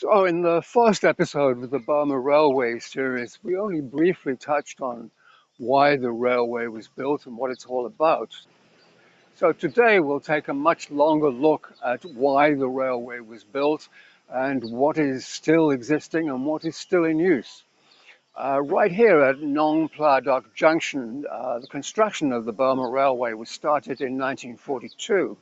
So in the first episode of the Burma Railway series, we only briefly touched on why the railway was built and what it's all about. So today we'll take a much longer look at why the railway was built and what is still existing and what is still in use. Right here at Nong Pladok Junction, the construction of the Burma Railway was started in 1942.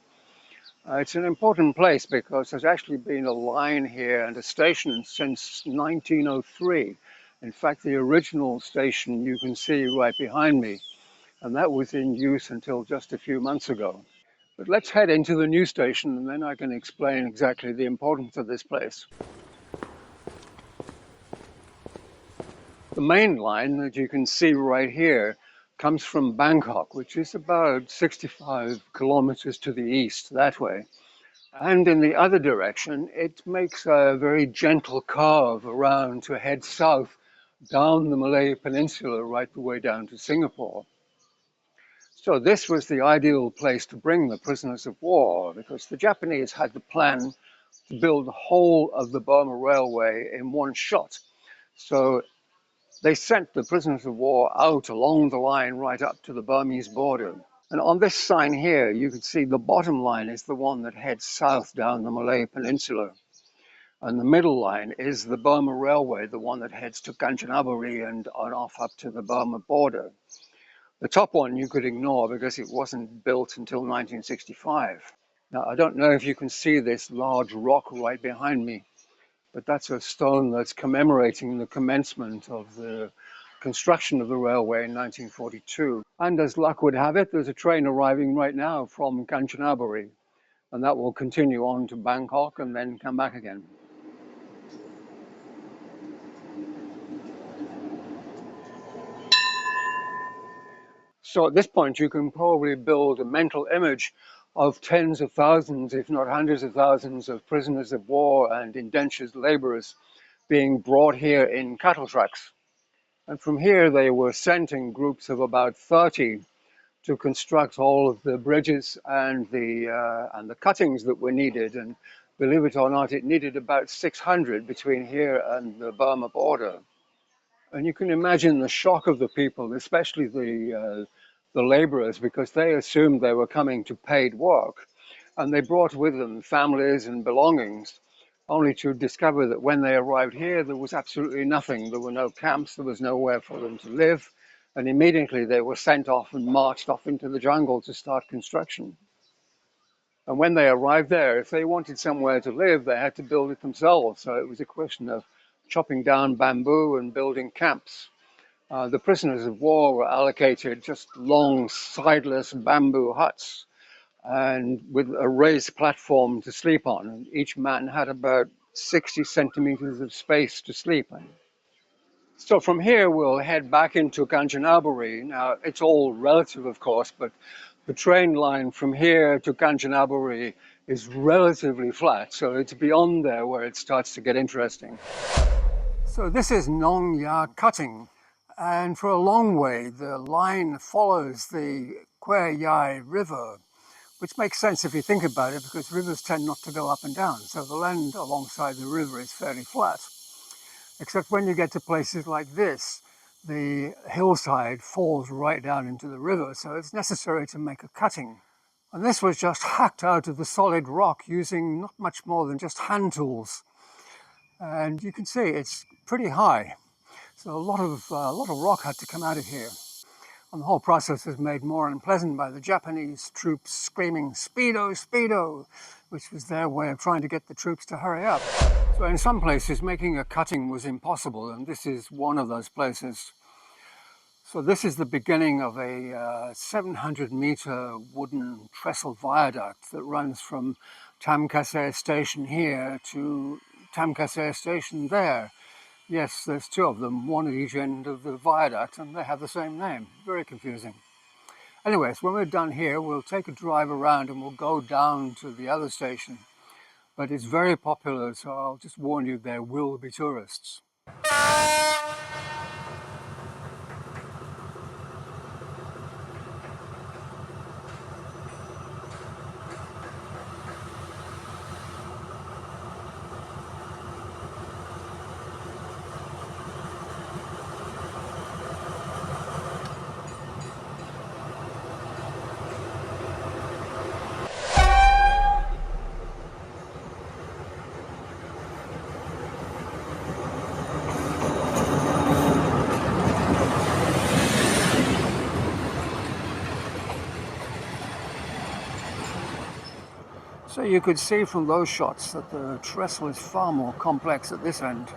It's an important place because there's actually been a line here and a station since 1903. In fact, the original station you can see right behind me, and that was in use until just a few months ago. But let's head into the new station and then I can explain exactly the importance of this place. The main line that you can see right here comes from Bangkok, which is about 65 kilometers to the east that way. And in the other direction, it makes a very gentle curve around to head south down the Malay Peninsula right the way down to Singapore. So this was the ideal place to bring the prisoners of war because the Japanese had the plan to build the whole of the Burma Railway in one shot. So they sent the prisoners of war out along the line right up to the Burmese border. And on this sign here, you can see the bottom line is the one that heads south down the Malay Peninsula. And the middle line is the Burma Railway, the one that heads to Kanchanaburi and on off up to the Burma border. The top one you could ignore because it wasn't built until 1965. Now, I don't know if you can see this large rock right behind me, but that's a stone that's commemorating the commencement of the construction of the railway in 1942. And as luck would have it, there's a train arriving right now from Kanchanaburi, and that will continue on to Bangkok and then come back again. So at this point, you can probably build a mental image of tens of thousands, if not hundreds of thousands, of prisoners of war and indentured laborers being brought here in cattle trucks. And from here, they were sent in groups of about 30 to construct all of the bridges and the cuttings that were needed. And believe it or not, it needed about 600 between here and the Burma border. And you can imagine the shock of the people, especially the laborers, because they assumed they were coming to paid work. And they brought with them families and belongings, only to discover that when they arrived here, there was absolutely nothing. There were no camps, there was nowhere for them to live. And immediately they were sent off and marched off into the jungle to start construction. And when they arrived there, if they wanted somewhere to live, they had to build it themselves. So it was a question of chopping down bamboo and building camps. The prisoners of war were allocated just long, sideless bamboo huts and with a raised platform to sleep on. And each man had about 60 centimeters of space to sleep in. So from here, we'll head back into Kanchanaburi. Now, it's all relative, of course, but the train line from here to Kanchanaburi is relatively flat. So it's beyond there where it starts to get interesting. So this is Nong Ya Cutting. And for a long way, the line follows the Kwe Yai River, which makes sense if you think about it, because rivers tend not to go up and down. So the land alongside the river is fairly flat. Except when you get to places like this, the hillside falls right down into the river, so it's necessary to make a cutting. And this was just hacked out of the solid rock using not much more than just hand tools. And you can see it's pretty high. So a lot of rock had to come out of here. And the whole process was made more unpleasant by the Japanese troops screaming, "Speedo, speedo," which was their way of trying to get the troops to hurry up. So in some places, making a cutting was impossible, and this is one of those places. So this is the beginning of a 700-meter wooden trestle viaduct that runs from Tam Kase Station here to Tam Kase Station there. Yes, there's two of them, one at each end of the viaduct, and they have the same name. Very confusing. Anyways, when we're done here, we'll take a drive around and we'll go down to the other station. But it's very popular, so I'll just warn you, there will be tourists. So you could see from those shots that the trestle is far more complex at this end.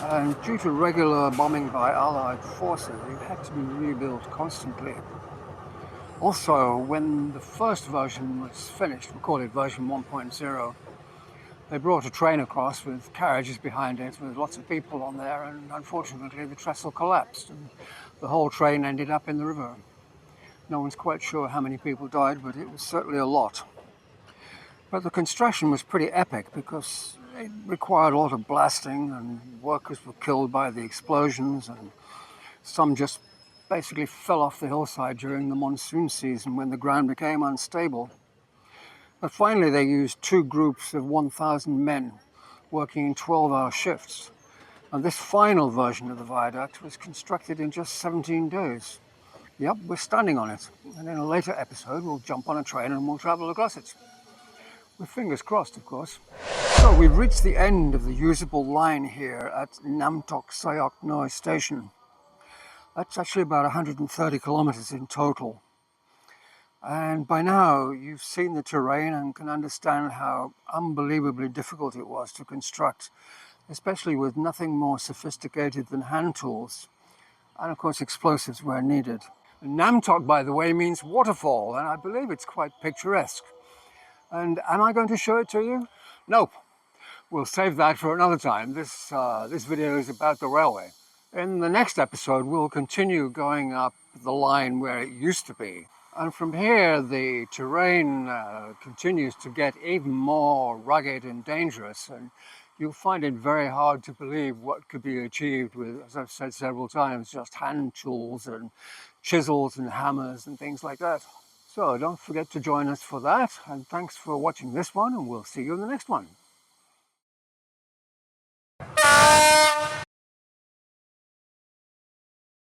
And due to regular bombing by Allied forces, it had to be rebuilt constantly. Also, when the first version was finished, we call it version 1.0, they brought a train across with carriages behind it with lots of people on there, and unfortunately the trestle collapsed and the whole train ended up in the river. No one's quite sure how many people died, but it was certainly a lot. But the construction was pretty epic because it required a lot of blasting, and workers were killed by the explosions, and some just basically fell off the hillside during the monsoon season when the ground became unstable. But finally they used two groups of 1,000 men working in 12-hour shifts. And this final version of the viaduct was constructed in just 17 days. Yep, we're standing on it. And in a later episode we'll jump on a train and we'll travel across it. With fingers crossed, of course. So we've reached the end of the usable line here at Namtok Sayok Noi Station. That's actually about 130 kilometers in total. And by now you've seen the terrain and can understand how unbelievably difficult it was to construct, especially with nothing more sophisticated than hand tools. And of course explosives where needed. Namtok, by the way, means waterfall, and I believe it's quite picturesque. And am I going to show it to you? Nope. We'll save that for another time. This video is about the railway. In the next episode, we'll continue going up the line where it used to be. And from here, the terrain continues to get even more rugged and dangerous. And you'll find it very hard to believe what could be achieved with, as I've said several times, just hand tools and chisels and hammers and things like that. So don't forget to join us for that. And thanks for watching this one, and we'll see you in the next one.